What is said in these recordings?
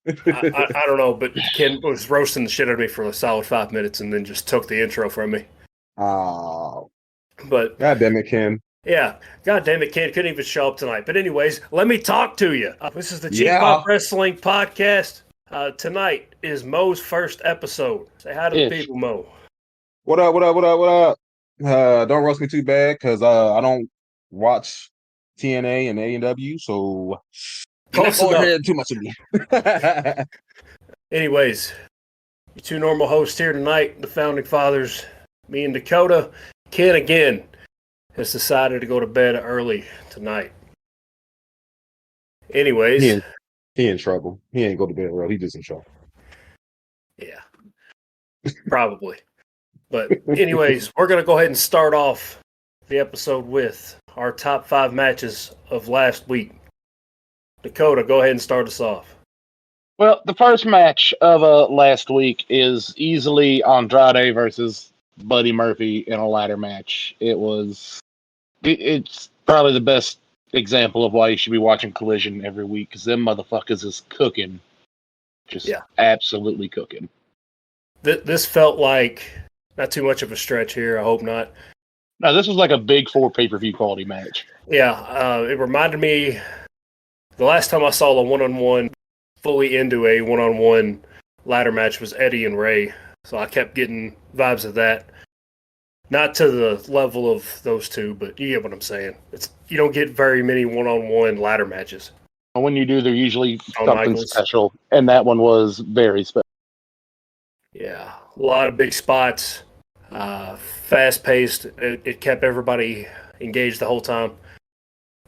I don't know, but Ken was roasting the shit out of me for a solid 5 minutes and then just took the intro from me. Oh, But God damn it, Ken. yeah, God damn it, Ken couldn't even show up tonight. But anyways, let me talk to you. This is the Cheap Pop Yeah. Wrestling Podcast. Tonight is Mo's first episode. Say hi to the Ish. people, Mo. What up, what up, what up, what up? Don't roast me too bad because I don't watch TNA and AEW, so you're not Close going to enough. hear too much of me. Anyways, your two normal hosts here tonight, the Founding Fathers, me and Dakota. Ken again has decided to go to bed early tonight. Anyways, He in trouble. He ain't go to bed early. He just in trouble. yeah, probably. But anyways, we're going to go ahead and start off the episode with our top 5 matches of last week. Dakota, go ahead and start us off. Well, the first match of last week is easily Andrade versus Buddy Murphy in a ladder match. It's probably the best example of why you should be watching Collision every week, because them motherfuckers is cooking. Just absolutely cooking. This felt like not too much of a stretch here. I hope not. No, this was like a big 4 pay-per-view quality match. Yeah, it reminded me the last time I saw a one-on-one fully into a one-on-one ladder match was Eddie and Ray. So I kept getting vibes of that. Not to the level of those two, but you get what I'm saying. You don't get very many one-on-one ladder matches. When you do, they're usually Shawn something Michaels. special, and that one was very special. Yeah, a lot of big spots, fast-paced. It kept everybody engaged the whole time.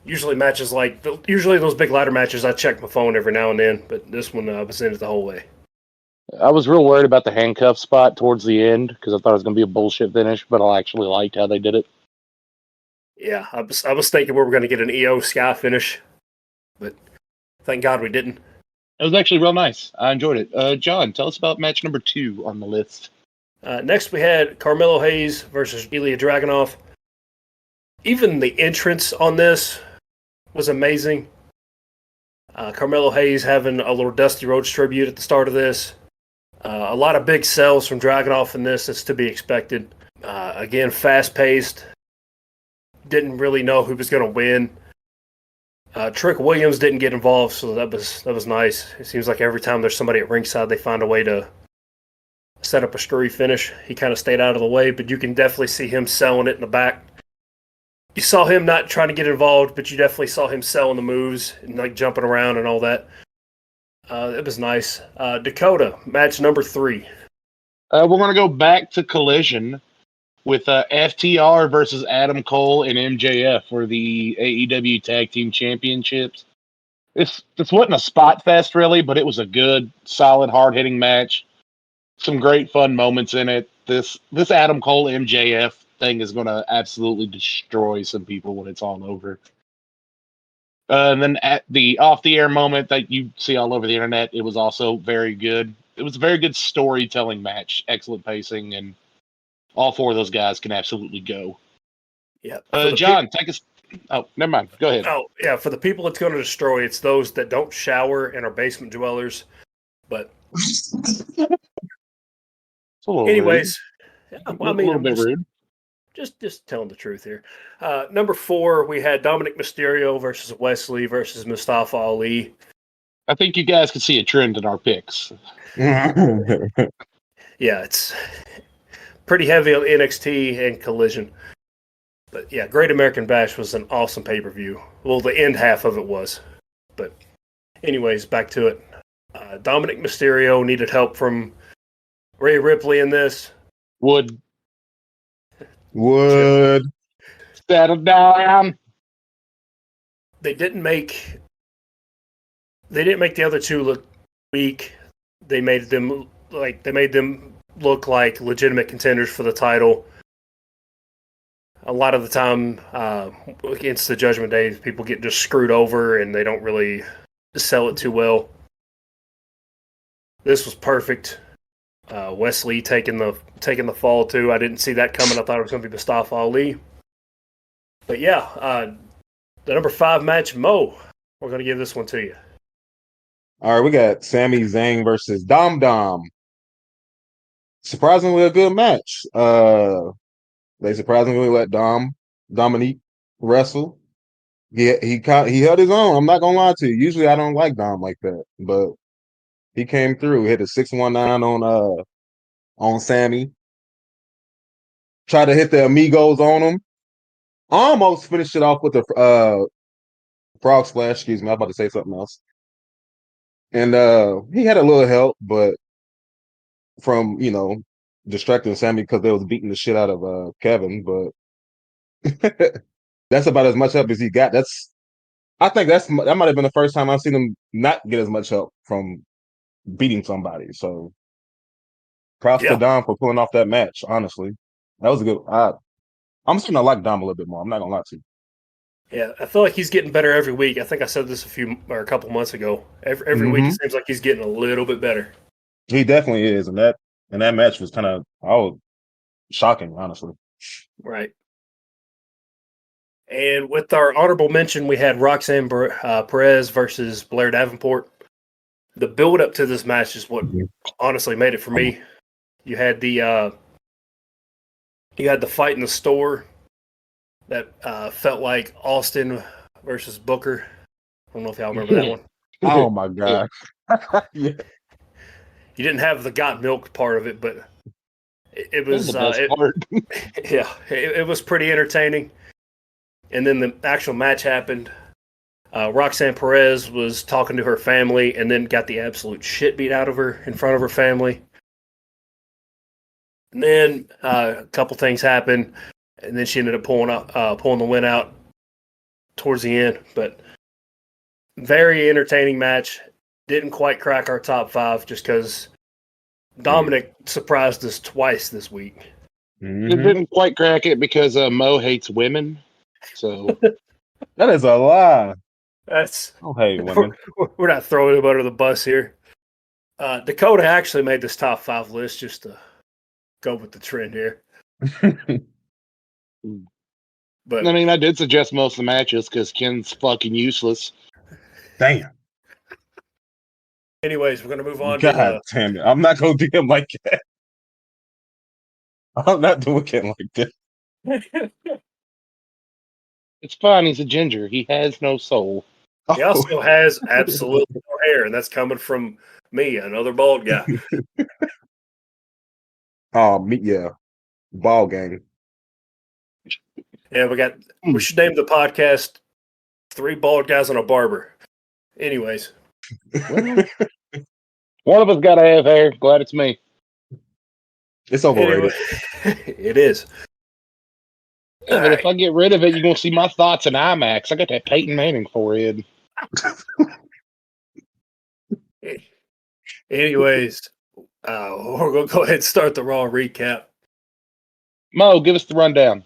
Usually those big ladder matches, I check my phone every now and then, but this one I was in it the whole way. I was real worried about the handcuff spot towards the end because I thought it was going to be a bullshit finish, but I actually liked how they did it. Yeah, I was thinking we were going to get an EO Sky finish, but thank God we didn't. It was actually real nice. I enjoyed it. John, tell us about match number 2 on the list. Next, we had Carmelo Hayes versus Ilya Dragunov. Even the entrance on this was amazing. Carmelo Hayes having a little Dusty Rhodes tribute at the start of this. A lot of big sells from Dragunov in this. That's to be expected. Again, fast-paced. Didn't really know who was going to win. Trick Williams didn't get involved, so that was nice. It seems like every time there's somebody at ringside, they find a way to set up a screwy finish. He kind of stayed out of the way, but you can definitely see him selling it in the back. You saw him not trying to get involved, but you definitely saw him selling the moves and like jumping around and all that. It was nice. Dakota, match number 3. We're going to go back to Collision with FTR versus Adam Cole and MJF for the AEW Tag Team Championships. This wasn't a spot fest, really, but it was a good, solid, hard-hitting match. Some great fun moments in it. This Adam Cole MJF thing is going to absolutely destroy some people when it's all over. And then at the off-the-air moment that you see all over the internet, it was also very good. It was a very good storytelling match, excellent pacing, and all 4 of those guys can absolutely go. Yeah. John, take us. Oh, never mind. Go ahead. Oh, yeah. For the people it's going to destroy, it's those that don't shower and are basement dwellers. But anyways, yeah, well, a little bit rude. Just telling the truth here. Number 4, we had Dominic Mysterio versus Wesley versus Mustafa Ali. I think you guys can see a trend in our picks. Yeah, it's pretty heavy on NXT and Collision. But yeah, Great American Bash was an awesome pay-per-view. Well, the end half of it was. But anyways, back to it. Dominic Mysterio needed help from Rhea Ripley in this. Would Settle down. They didn't make the other two look weak. They made them look like legitimate contenders for the title. A lot of the time, against the Judgment Day, people get just screwed over and they don't really sell it too well. This was perfect. Wesley taking the fall too. I didn't see that coming. I thought it was going to be Mustafa Ali. But yeah, the number 5 match, Mo. We're going to give this one to you. All right, we got Sami Zayn versus Dom Dom. Surprisingly, a good match. They surprisingly let Dominique wrestle. He held his own. I'm not gonna lie to you. Usually, I don't like Dom like that, but he came through. Hit a 619 on Sammy. Tried to hit the amigos on him. Almost finished it off with the frog splash. Excuse me, I was about to say something else. And he had a little help, but from distracting Sammy because they was beating the shit out of Kevin. But that's about as much help as he got. I think that might have been the first time I've seen him not get as much help from beating somebody. So props to Dom for pulling off that match. Honestly, that was a good. I'm starting to like Dom a little bit more. I'm not gonna lie to you. Yeah, I feel like he's getting better every week. I think I said this a couple months ago. Every week it seems like he's getting a little bit better. He definitely is, and that match was kind of shocking, honestly. Right. And with our honorable mention, we had Roxanne Perez versus Blair Davenport. The build up to this match is what honestly made it for me. You had the fight in the store that felt like Austin versus Booker. I don't know if y'all remember that one. Oh my god! Yeah. You didn't have the got milk part of it, but it was the best part. Yeah, it was pretty entertaining. And then the actual match happened. Roxanne Perez was talking to her family and then got the absolute shit beat out of her in front of her family. And then a couple things happened, and then she ended up pulling the win out towards the end. But very entertaining match. Didn't quite crack our top 5 just because Dominic surprised us twice this week. It didn't quite crack it because Mo hates women. So that is a lie. That's hate women. We're not throwing him under the bus here. Dakota actually made this top 5 list just to go with the trend here. But I mean, I did suggest most of the matches because Ken's fucking useless. Damn. Anyways, we're gonna move on. God damn it! I'm not gonna do him like that. I'm not doing Ken like that. It's fine. He's a ginger. He has no soul. He also has absolutely no hair, and that's coming from me, another bald guy. Yeah, ball gang. Yeah, we should name the podcast 3 Bald Guys and a Barber. Anyways. One of us got to have hair. Glad it's me. It's overrated. Anyway, it is. Yeah, but if I get rid of it, you're going to see my thoughts in IMAX. I got that Peyton Manning forehead. Anyways, we're going to go ahead and start the Raw recap. Mo, give us the rundown.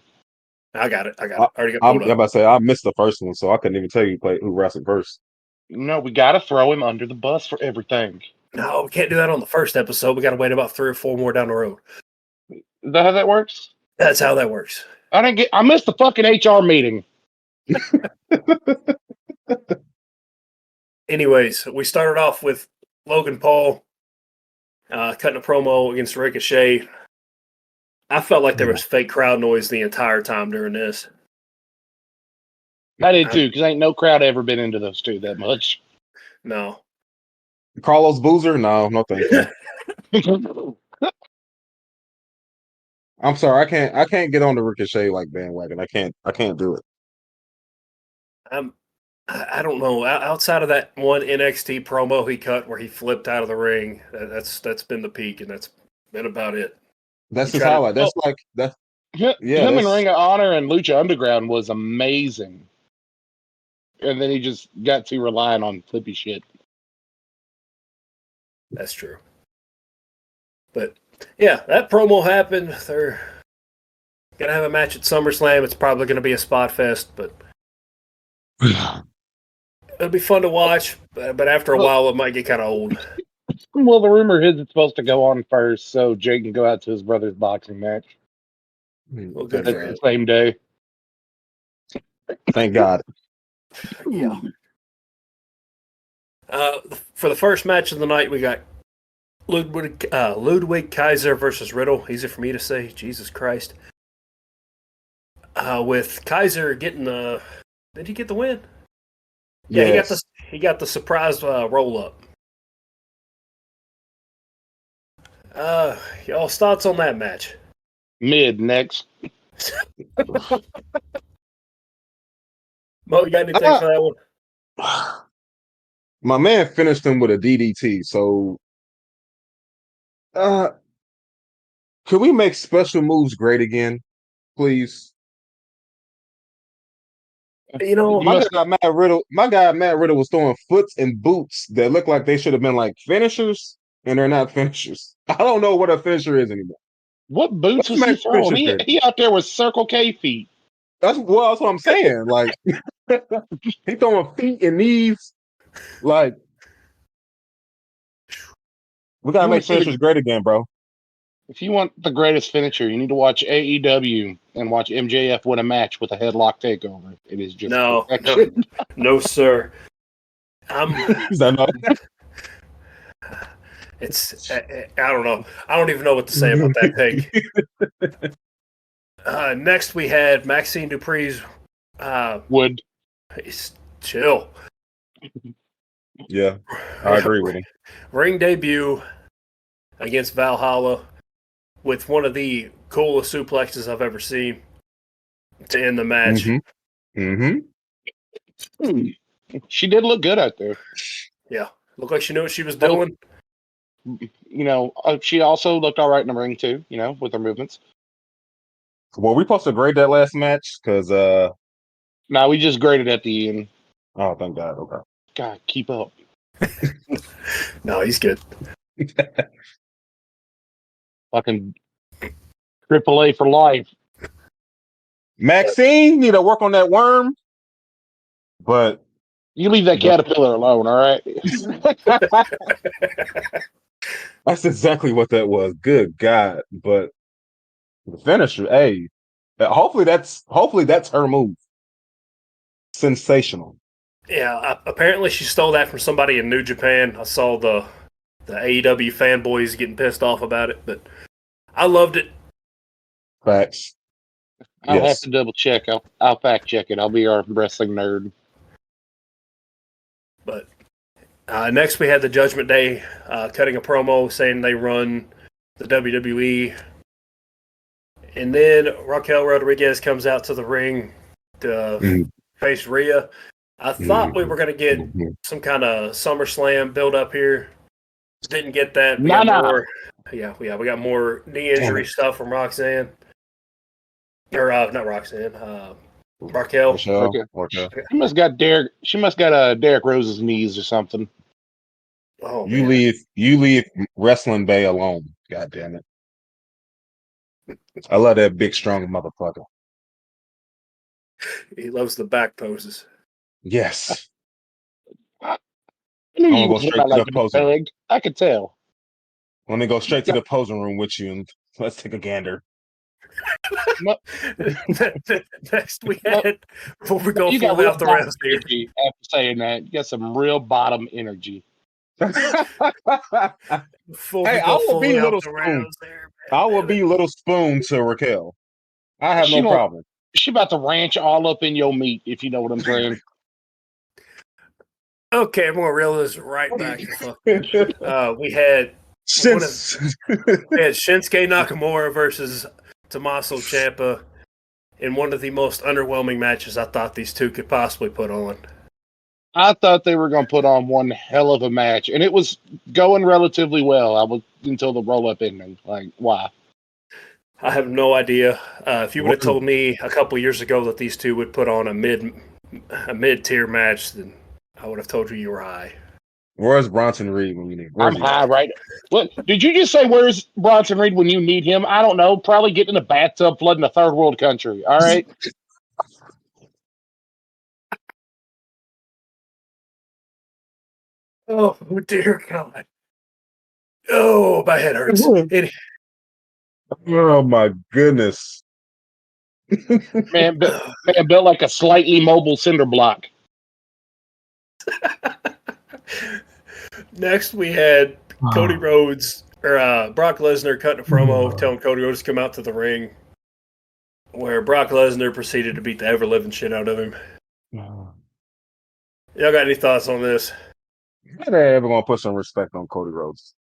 I got it. I already got I'm about to say I missed the first one, so I couldn't even tell you who wrestled first. No, we got to throw him under the bus for everything. No, we can't do that on the first episode. We got to wait about 3 or 4 more down the road. Is that how that works? That's how that works. I missed the fucking HR meeting. Anyways, we started off with Logan Paul cutting a promo against Ricochet. I felt like there was fake crowd noise the entire time during this. I did too, because ain't no crowd ever been into those two that much. No. Carlos Boozer? No thank you. I'm sorry, I can't get on the Ricochet like bandwagon. I can't do it. I don't know. Outside of that one NXT promo he cut where he flipped out of the ring, that's been the peak, and that's been about it. That's his highlight. That's like that. Yeah, him in Ring of Honor and Lucha Underground was amazing, and then he just got too reliant on flippy shit. That's true. But yeah, that promo happened. They're gonna have a match at SummerSlam. It's probably gonna be a spot fest, but it'll be fun to watch. But after a while, it might get kind of old. Well, the rumor is it's supposed to go on first, so Jake can go out to his brother's boxing match. Well, good for him. The same day. Thank God. Yeah. For the first match of the night, we got Ludwig Kaiser versus Riddle. Easy for me to say. Jesus Christ. With Kaiser getting the... Did he get the win? Yeah, Yes. he got the surprise roll up. Y'all's thoughts on that match? Mid next. Mo, you got anything for that one? My man finished him with a DDT. So, can we make special moves great again, please? You know, You must- My guy Matt Riddle was throwing foots and boots that look like they should have been like finishers, and they're not finishers. I don't know what a finisher is anymore. What boots was he Let's make throwing? pictures He out there with Circle K feet. that's what I'm saying. Like he throwing feet and knees. Like we gotta You wanna make see the- finishers great again, bro. If you want the greatest finisher, you need to watch AEW and watch MJF win a match with a headlock takeover. It is just perfection. no, sir. Is that not? It's I don't know. I don't even know what to say about that take. Next, we had Maxine Dupree's. Would Chill. Yeah, I agree with him. Ring debut against Valhalla with one of the coolest suplexes I've ever seen to end the match. She did look good out there. Yeah, looked like she knew what she was doing. You know, she also looked all right in the ring too. You know, with her movements. Well, we supposed to grade that last match because No, we just graded at the end. oh, thank God. Okay. God, keep up. No, he's good. Fucking AAA for life. Maxine need to work on that worm, but You leave that caterpillar alone, all right? that's exactly what that was. Good God! But the finisher, hey, hopefully that's her move. Sensational. Yeah, apparently she stole that from somebody in New Japan. I saw the AEW fanboys getting pissed off about it, but I loved it. Facts. I'll have to double check. I'll fact check it. I'll be our wrestling nerd. But next we had the Judgment Day cutting a promo saying they run the WWE. And then Raquel Rodriguez comes out to the ring to face Rhea. I thought we were going to get some kind of SummerSlam build up here. Didn't get that. We got more knee injury stuff from Roxanne. Or not Roxanne. Raquel. Raquel. She must got Derek Rose's knees or something. Oh, You man. leave Wrestling Bay alone. God damn it. I love that big strong motherfucker. He loves the back poses. Yes. I knew I'm you gonna go was straight about to like the the posing. bag. I could tell. Let me go straight to the posing room with you and let's take a gander. Next we had before we go You got fully real off the bottom rails here. energy after saying that. You got some real bottom energy. Before Hey, we I go will fully be off Little the Spoon. rails there, man. I will be Little Spoon to Raquel. I have no problem. She about to ranch all up in your meat, if you know what I'm saying. Okay, I'm gonna reel this right back. We had Shinsuke Nakamura versus Tommaso Ciampa in one of the most underwhelming matches I thought these two could possibly put on. I thought they were going to put on one hell of a match, and it was going relatively well. Until the roll-up ending. Like, why? I have no idea. If you would have told me a couple years ago that these two would put on a mid-tier match, then I would have told you were high. Where's Bronson Reed when you need him? I'm high, right? What did you just say? Where's Bronson Reed when you need him? I don't know. Probably getting in a bathtub flooding a third world country. All right. Oh, dear God. Oh, my head hurts. Oh my goodness. Man built like a slightly mobile cinder block. Next, we had Cody Rhodes or Brock Lesnar cutting a promo telling Cody Rhodes to come out to the ring, where Brock Lesnar proceeded to beat the ever living shit out of him. Y'all got any thoughts on this? When they ever gonna put some respect on Cody Rhodes?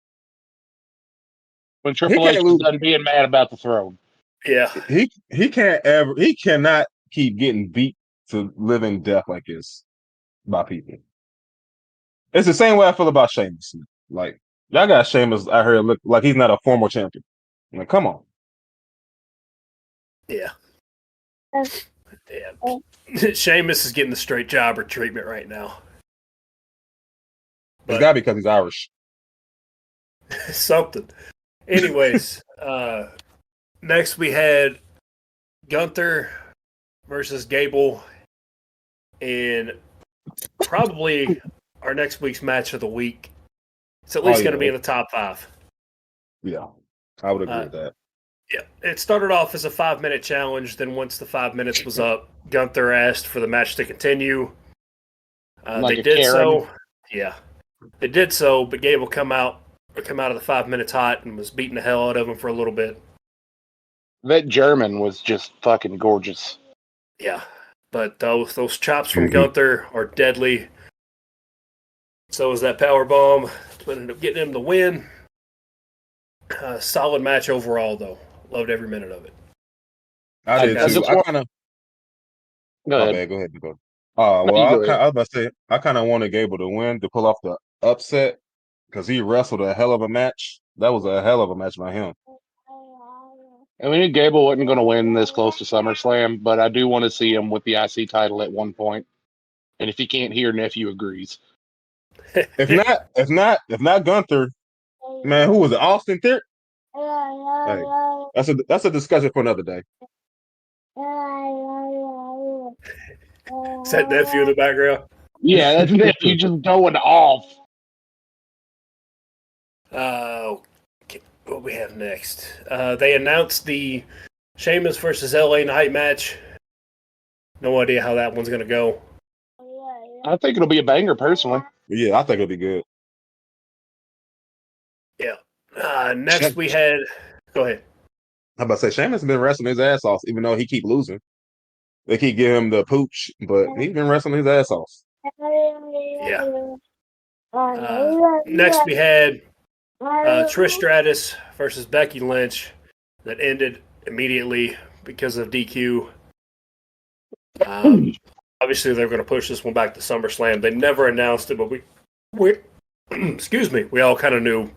When Triple H is done being mad about the throne. Yeah. He cannot keep getting beat to living death like this by people. It's the same way I feel about Sheamus. Like, y'all got Sheamus out here look like he's not a former champion. Like, come on. Yeah. Sheamus is getting the straight jobber treatment right now. It's gotta be because he's Irish. Something. Anyways, next we had Gunther versus Gable, and probably our next week's match of the week. It's at least going to be in the top 5. Yeah, I would agree with that. Yeah, it started off as a 5-minute challenge. Then once the 5 minutes was up, Gunther asked for the match to continue. They did so. Yeah, they did so, but Gable come out of the 5 minutes hot and was beating the hell out of him for a little bit. That German was just fucking gorgeous. Yeah, but those chops from Gunther are deadly. So is that power bomb. Ended up getting him the win. Solid match overall, though. Loved every minute of it. I did too. I kind of. Go ahead. Go ahead. I was about to say I kind of wanted Gable to win to pull off the upset because he wrestled a hell of a match. That was a hell of a match by him. And we knew Gable wasn't going to win this close to SummerSlam, but I do want to see him with the IC title at one point. And if he can't hear, nephew agrees. If not Gunther, man, who was it? Austin Theory? Hey, that's a discussion for another day. Is that nephew in the background? Yeah, that's nephew just going off. What we have next? They announced the Sheamus versus LA Knight match. No idea how that one's going to go. I think it'll be a banger, personally. Yeah, I think it'll be good. Yeah. Next we had. Go ahead. I'm about to say Sheamus has been wrestling his ass off, even though he keep losing. They keep giving him the pooch, but he's been wrestling his ass off. Yeah. Next we had Trish Stratus versus Becky Lynch that ended immediately because of DQ. Obviously, they're going to push this one back to SummerSlam. They never announced it, but we excuse me, we all kind of knew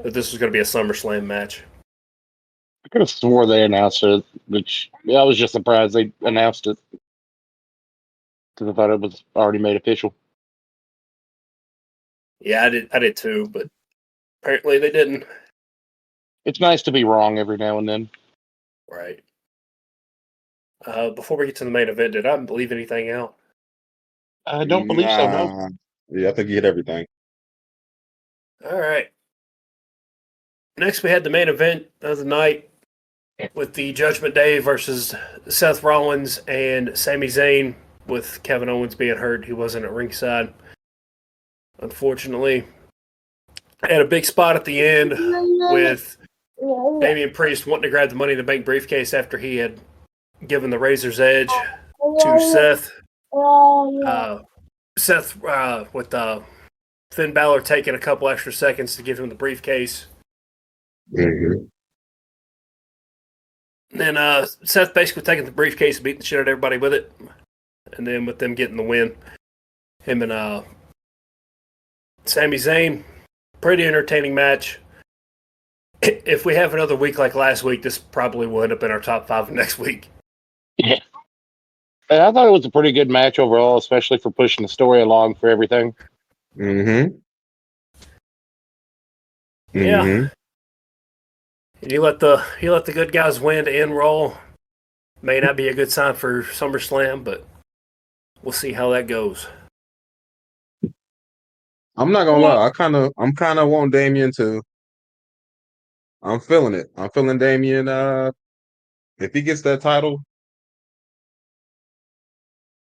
that this was going to be a SummerSlam match. I could have swore they announced it, which I was just surprised they announced it because I thought it was already made official. Yeah, I did too, but apparently they didn't. It's nice to be wrong every now and then. Right. Before we get to the main event, did I leave anything out? I don't believe so, no. Yeah, I think you hit everything. All right. Next, we had the main event of the night with the Judgment Day versus Seth Rollins and Sami Zayn, with Kevin Owens being hurt. He wasn't at ringside, unfortunately. Had a big spot at the end with Damian Priest wanting to grab the Money in the Bank briefcase after he had given the Razor's Edge to Seth. Seth with Finn Balor taking a couple extra seconds to give him the briefcase. Mm-hmm. And then Seth basically taking the briefcase and beating the shit out of everybody with it. And then with them getting the win, him and Sami Zayn, pretty entertaining match. If we have another week like last week, this probably will end up in our top 5 next week. Yeah. And I thought it was a pretty good match overall, especially for pushing the story along for everything. Mm-hmm. Yeah. Mm-hmm. And you let the good guys win to end Raw. May not be a good sign for SummerSlam, but we'll see how that goes. I'm not gonna lie. I'm kind of wanting Damian to. I'm feeling it. I'm feeling Damian. If he gets that title,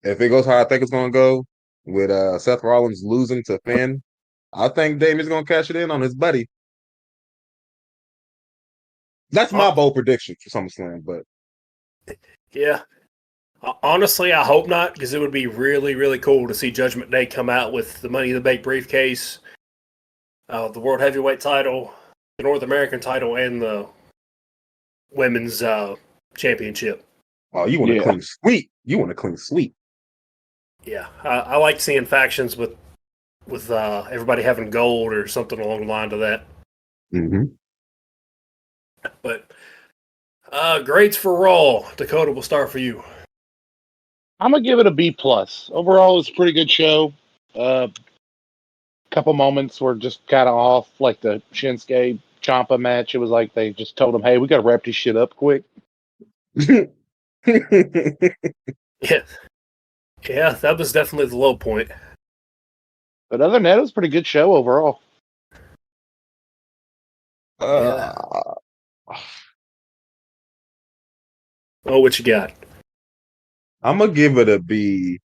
if it goes how I think it's gonna go, with Seth Rollins losing to Finn, I think Damien's gonna cash it in on his buddy. That's my bold prediction for SummerSlam, but Yeah. Honestly, I hope not, because it would be really, really cool to see Judgment Day come out with the Money in the Bank briefcase, the World Heavyweight title, the North American title, and the Women's Championship. oh, you want a clean sweep. You want a clean sweep. Yeah, I like seeing factions with everybody having gold or something along the line of that. Mm-hmm. But grades for Raw, Dakota, will start for you. I'm gonna give it a B plus. Overall, it's a pretty good show. Couple moments were just kind of off, like the Shinsuke Ciampa match. It was like they just told him, "Hey, we got to wrap this shit up quick." Yeah, yeah, that was definitely the low point. But other than that, it was a pretty good show overall. Oh, what you got? I'm gonna give it a B.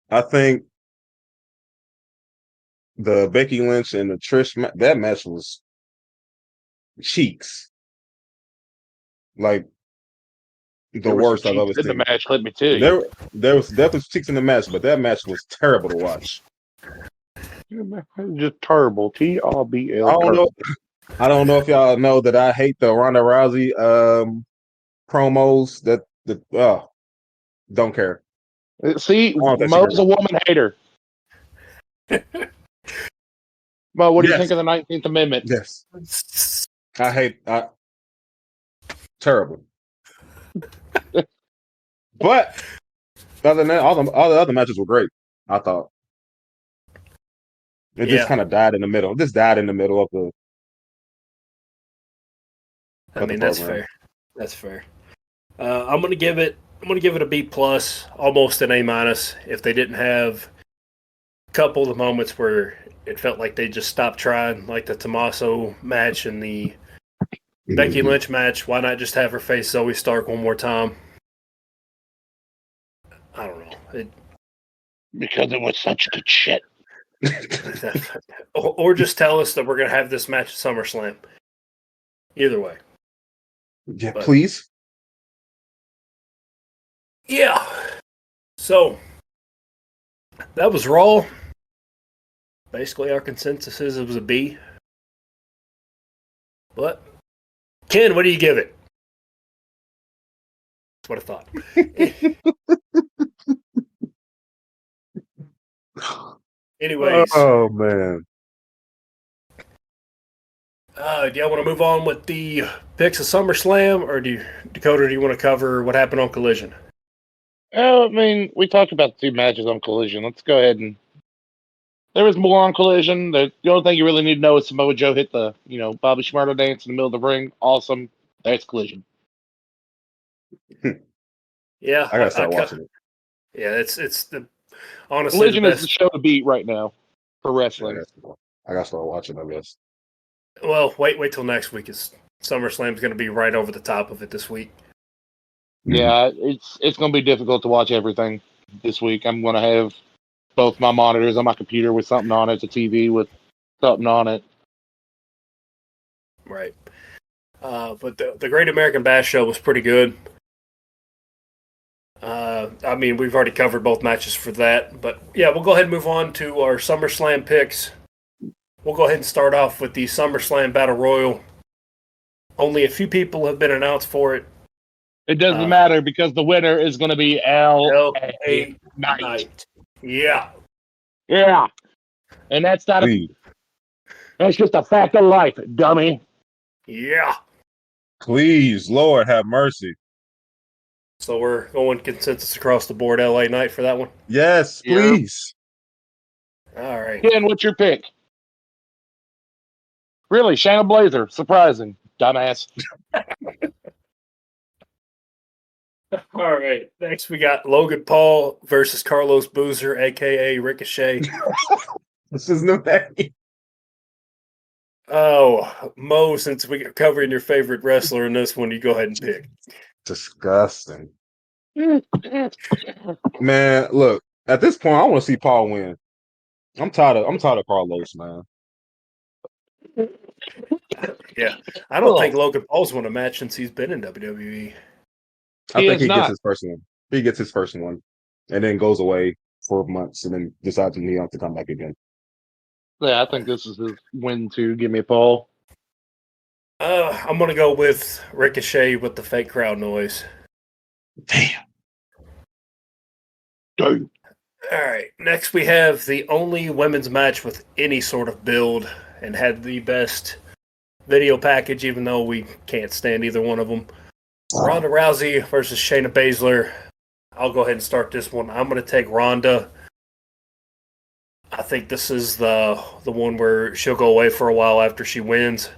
I think the Becky Lynch and the Trish that match was like the worst I've ever in the seen. match. Let me tell you, there was definitely cheeks in the match, but that match was terrible to watch. Just terrible. TRBL. I don't know if y'all know that I hate the Ronda Rousey promos. Don't care. See, Mo's a woman hater. Mo, what do you think of the 19th Amendment? Yes. I hate terrible. But other than that, all the other matches were great, I thought. It just kind of died in the middle. It just died in the middle of the I mean, that's fair. That's fair. I'm gonna give it a B plus, almost an A minus. If they didn't have a couple of the moments where it felt like they just stopped trying, like the Tommaso match and the Becky Lynch match, why not just have her face Zoe Stark one more time? I don't know. Because it was such good shit. Or just tell us that we're gonna have this match at SummerSlam. Either way. Yeah, please. Yeah. So that was Raw. Basically, our consensus is it was a B. But Ken, what do you give it? That's what I thought. Anyways. Oh man. Do y'all want to move on with the picks of SummerSlam, or Dakota, do you want to cover what happened on Collision? I mean, we talked about the two matches on Collision. Let's go ahead and. There was more on Collision. The only thing you really need to know is Samoa Joe hit the, Bobby Shmurda dance in the middle of the ring. Awesome. That's Collision. Yeah, I gotta start watching it. Yeah, it's the honestly Collision the best. is the show to beat right now for wrestling. I gotta start watching, I guess. Well, wait till next week. SummerSlam's going to be right over the top of it this week. Yeah, it's going to be difficult to watch everything this week. I'm going to have both my monitors on my computer with something on it, the TV with something on it. Right. But the Great American Bash show was pretty good. I mean, we've already covered both matches for that. But, yeah, we'll go ahead and move on to our SummerSlam picks. We'll go ahead and start off with the SummerSlam Battle Royal. Only a few people have been announced for it. It doesn't matter because the winner is going to be L.A. Knight. Yeah. Yeah. And that's not that's just a fact of life, dummy. Yeah. Please, Lord, have mercy. So we're going consensus across the board, LA Knight for that one? Yes, please. All right. Ken, what's your pick? Really, Shayna Blazer. Surprising. Dumbass. All right. Next, we got Logan Paul versus Carlos Boozer, a.k.a. Ricochet. This is no name. Oh, Mo, since we're covering your favorite wrestler in this one, you go ahead and pick. Disgusting. Man, look, at this point, I want to see Paul win. I'm tired of Carlos, man. Yeah, I don't think Logan Paul's won a match since he's been in WWE. I He think is he gets not. his first one. He gets his first one, and then goes away for months, and then decides he wants to come back again. Yeah, I think this is his win to give me Paul. I'm gonna go with Ricochet with the fake crowd noise. Damn. All right. Next, we have the only women's match with any sort of build and had the best video package, even though we can't stand either one of them. Ronda Rousey versus Shayna Baszler. I'll go ahead and start this one. I'm going to take Ronda. I think this is the one where she'll go away for a while after she wins.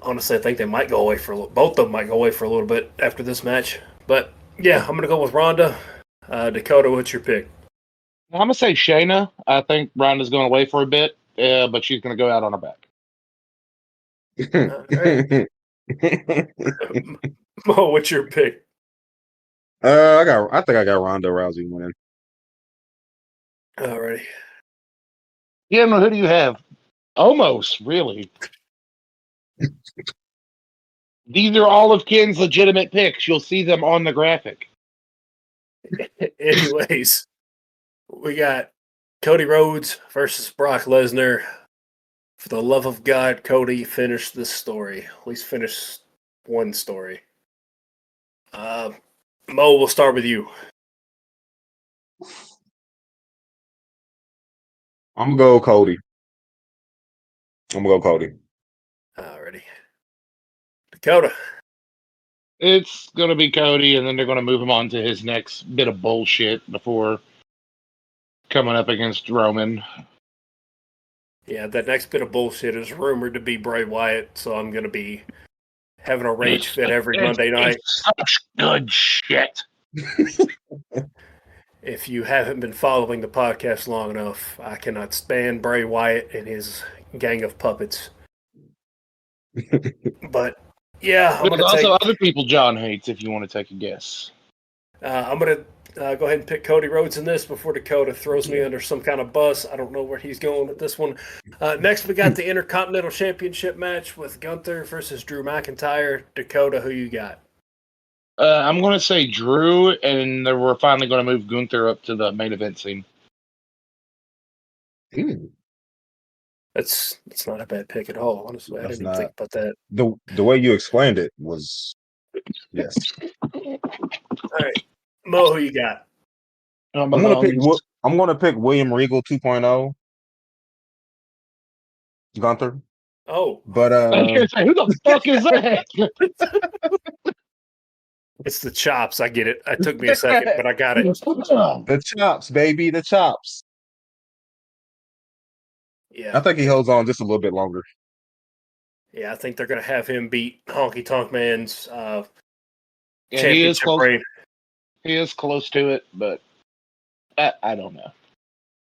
Honestly, I think they might go away for both of them might go away for a little bit after this match. But yeah, I'm going to go with Ronda. Dakota, what's your pick? I'm gonna say Shayna. I think Ronda's going away for a bit, but she's gonna go out on her back. Right. Mo, what's your pick? I think I got Ronda Rousey winning. Alrighty. Yeah, no, who do you have? Almost, really. These are all of Ken's legitimate picks. You'll see them on the graphic. Anyways, we got Cody Rhodes versus Brock Lesnar. For the love of God, Cody, finish this story. At least finish one story. Mo, we'll start with you. I'm gonna go Cody. Alrighty. Dakota. It's gonna be Cody, and then they're gonna move him on to his next bit of bullshit before coming up against Roman. Yeah, that next bit of bullshit is rumored to be Bray Wyatt, so I'm going to be having a rage fit every Monday night. It's such good shit. If you haven't been following the podcast long enough, I cannot stand Bray Wyatt and his gang of puppets. But yeah, There's also other people John hates. If you want to take a guess, I'm going to go ahead and pick Cody Rhodes in this before Dakota throws me under some kind of bus. I don't know where he's going with this one. Next, we got the Intercontinental Championship match with Gunther versus Drew McIntyre. Dakota, who you got? I'm going to say Drew, and we're finally going to move Gunther up to the main event scene. That's not a bad pick at all, honestly. I didn't even think about that. The way you explained it was yes. All right. Mo, who you got? I'm gonna pick William Regal 2.0. Gunther. Oh. But who the fuck is that? It's the chops. I get it. It took me a second, but I got it. The chops, baby, the chops. Yeah. I think he holds on just a little bit longer. Yeah, I think they're going to have him beat Honky Tonk Man's Yeah, he is championship close. reign. He is close to it, but I don't know.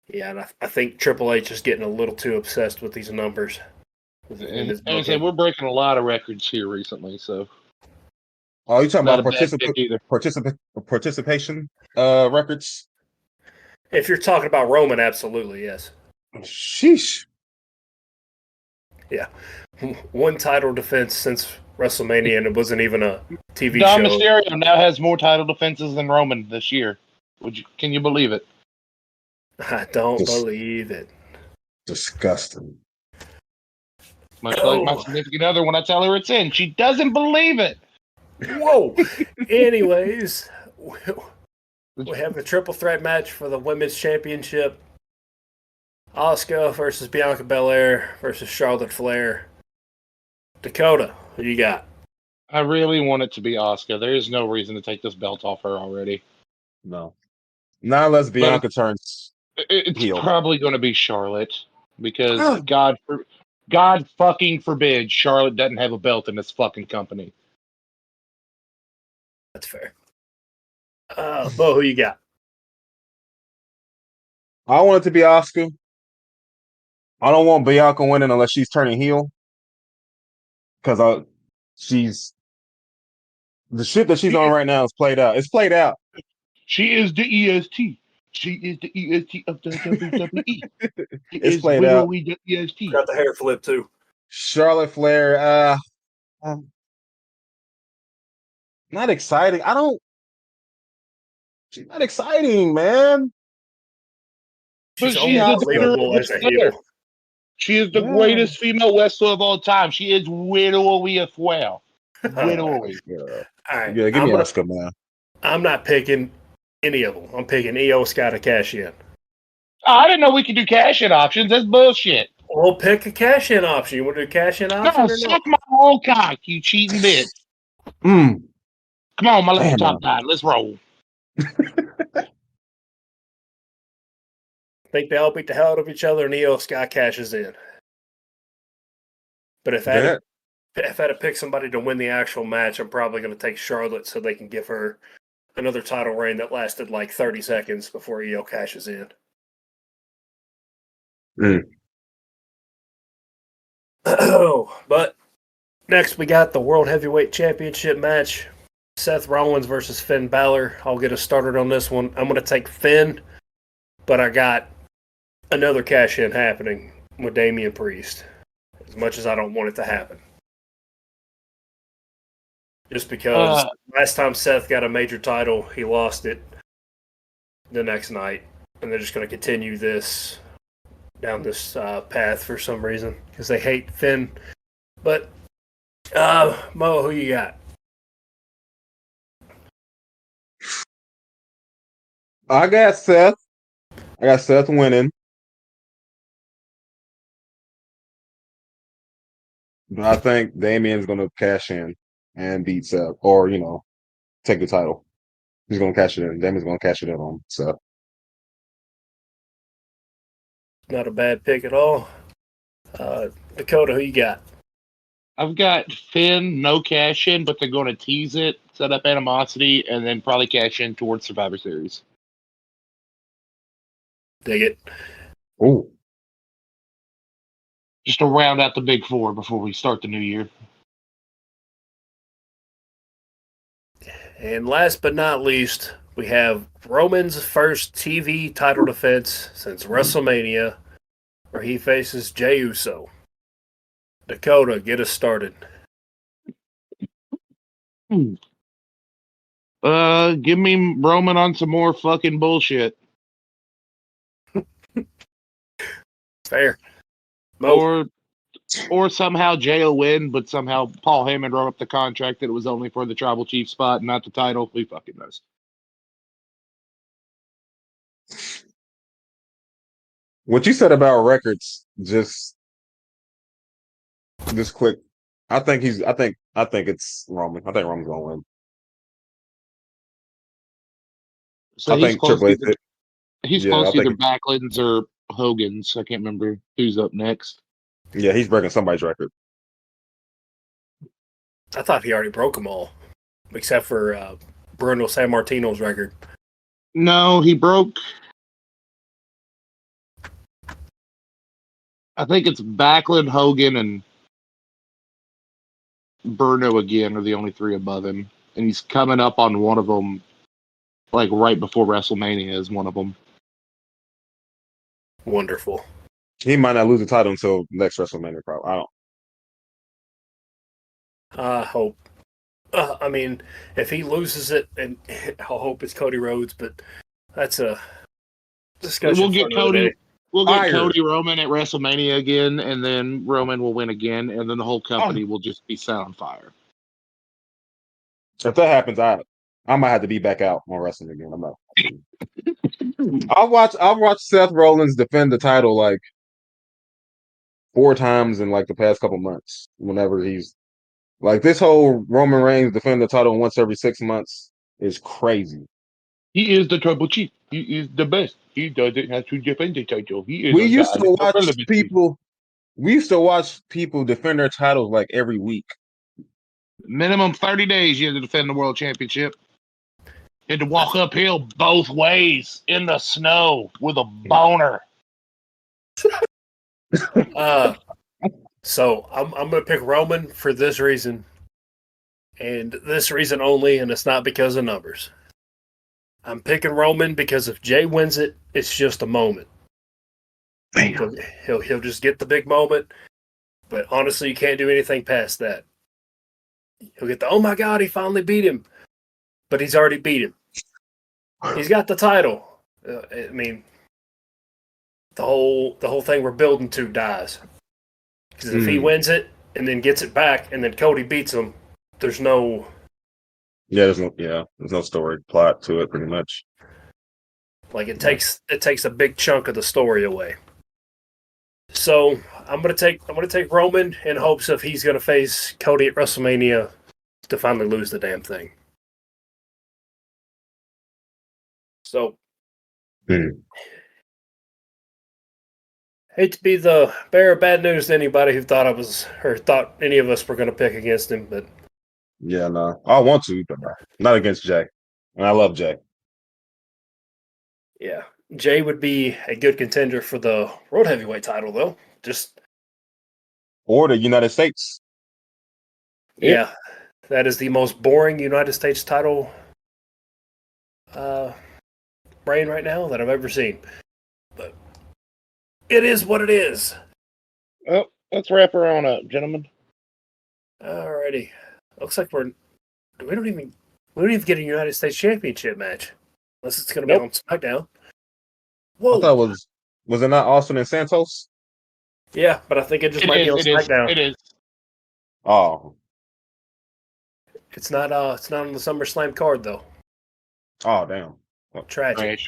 Yeah, and I think Triple H is getting a little too obsessed with these numbers. And I say we're breaking a lot of records here recently, so. Oh, you talking Not about participation records? If you're talking about Roman, absolutely, yes. Sheesh. Yeah. One title defense since WrestleMania, and it wasn't even a TV Dom show. Mysterio now has more title defenses than Roman this year. Can you believe it? I don't believe it. Disgusting. Much like my significant other, when I tell her it's in, she doesn't believe it. Whoa. Anyways, we have a triple threat match for the Women's Championship. Asuka versus Bianca Belair versus Charlotte Flair. Dakota, who you got? I really want it to be Asuka. There is no reason to take this belt off her already. No. Not unless Bianca turns It's heel. probably going to be Charlotte because God fucking forbid Charlotte doesn't have a belt in this fucking company. That's fair. Bo, who you got? I want it to be Asuka. I don't want Bianca winning unless she's turning heel. Because she's the shit that she's on right now is played out. It's played out. She is the EST. She is the EST of the WWE. She It's is played out. literally the EST. Got the hair flip too. Charlotte Flair, not exciting. She's not exciting, man. She's But she only is the believable as a heel. She is the greatest female wrestler of all time. She is literally as well. Literally. Yeah, All right. yeah, give me Asuka, man. I'm not picking any of them. I'm picking Io Sky to cash in. Oh, I didn't know we could do cash-in options. That's bullshit. We'll pick a cash in option. You want to do a cash in option No, or suck no? my whole cock, you cheating bitch. Mm. Come on, my Damn, laptop died. Let's roll. I think they all beat the hell out of each other and Io Sky cashes in. But if I had to pick somebody to win the actual match, I'm probably going to take Charlotte so they can give her another title reign that lasted like 30 seconds before Io cashes in. But next we got the World Heavyweight Championship match. Seth Rollins versus Finn Balor. I'll get us started on this one. I'm going to take Finn, but I got another cash-in happening with Damian Priest, as much as I don't want it to happen. Just because last time Seth got a major title, he lost it the next night. And they're just going to continue this down this path for some reason because they hate Finn. But, Mo, who you got? I got Seth. I got Seth winning. But I think Damian's going to cash in and beat Seth, or take the title. He's going to cash it in. Damian's going to cash it in on Seth. Not a bad pick at all. Dakota, who you got? I've got Finn, no cash in, but they're going to tease it, set up animosity, and then probably cash in towards Survivor Series. Dig it. Ooh. Just to round out the big four before we start the new year. And last but not least, we have Roman's first TV title defense since WrestleMania, where he faces Jey Uso. Dakota, get us started. Give me Roman on some more fucking bullshit. Fair. Mo. Or somehow Jay will win, but somehow Paul Heyman wrote up the contract that it was only for the tribal chief spot, not the title. Who fucking knows? What you said about records, just quick. I think it's Roman. I think Roman's gonna win. So I think Triple H. He's close to either Backlund's or Hogan's. I can't remember who's up next. Yeah, he's breaking somebody's record. I thought he already broke them all, except for Bruno Sammartino's record. No, he broke. I think it's Backlund, Hogan, and Bruno again are the only three above him, and he's coming up on one of them, like right before WrestleMania is one of them. Wonderful. He might not lose the title until next WrestleMania. Probably. I don't. I hope. I mean, if he loses it, and I hope it's Cody Rhodes, but that's a discussion. We'll get Cody. Day. We'll get Cody Roman at WrestleMania again, and then Roman will win again, and then the whole company will just be set on fire. If that happens, I might have to be back out on wrestling again. I'm not. I'll watch Seth Rollins defend the title like 4 times in like the past couple months. Whenever he's like this whole Roman Reigns defend the title once every 6 months is crazy. He is the tribal chief. He is the best. He doesn't have to defend the title. He is. We used to watch people defend their titles like every week. Minimum 30 days you have to defend the world championship. You had to walk uphill both ways in the snow with a boner. So I'm going to pick Roman for this reason, and this reason only, and it's not because of numbers. I'm picking Roman because if Jay wins it, it's just a moment. Damn. He'll just get the big moment, but honestly, you can't do anything past that. He'll get the oh my god, he finally beat him, but he's already beat him. He's got the title. I mean, the whole thing we're building to dies because if he wins it and then gets it back, and then Cody beats him, there's no there's no story plot to it, pretty much. like it takes a big chunk of the story away. So I'm gonna take Roman in hopes of he's gonna face Cody at WrestleMania to finally lose the damn thing. So hate to be the bearer of bad news to anybody who thought any of us were gonna pick against him, but yeah, no, I want to, but not against Jay, and I love Jay. yeah, Jay would be a good contender for the World Heavyweight title, though. Or the United States. Yeah, that is the most boring United States title reign right now that I've ever seen. But it is what it is. Well, let's wrap her on up, gentlemen. Alrighty. Looks like we don't even get a United States Championship match. Unless it's gonna be on SmackDown. Whoa. I thought was it not Austin and Santos? Yeah, but I think it just might be on SmackDown. It is. Oh. It's not on the SummerSlam card though. Oh damn. Tragic.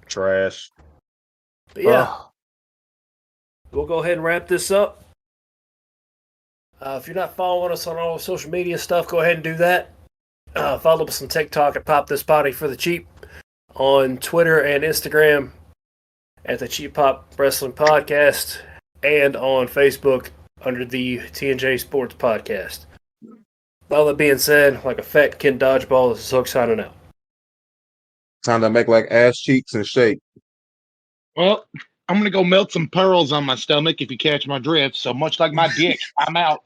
Trash. But yeah. We'll go ahead and wrap this up. If you're not following us on all social media stuff, go ahead and do that. Follow us on TikTok at Pop This Body for the Cheap, on Twitter and Instagram at the Cheap Pop Wrestling Podcast, and on Facebook under the TNJ Sports Podcast. With all that being said, like a fat kid dodgeball, this is Hook signing out. Time to make like ass cheeks and shake. Well, I'm going to go melt some pearls on my stomach if you catch my drift. So much like my dick, I'm out.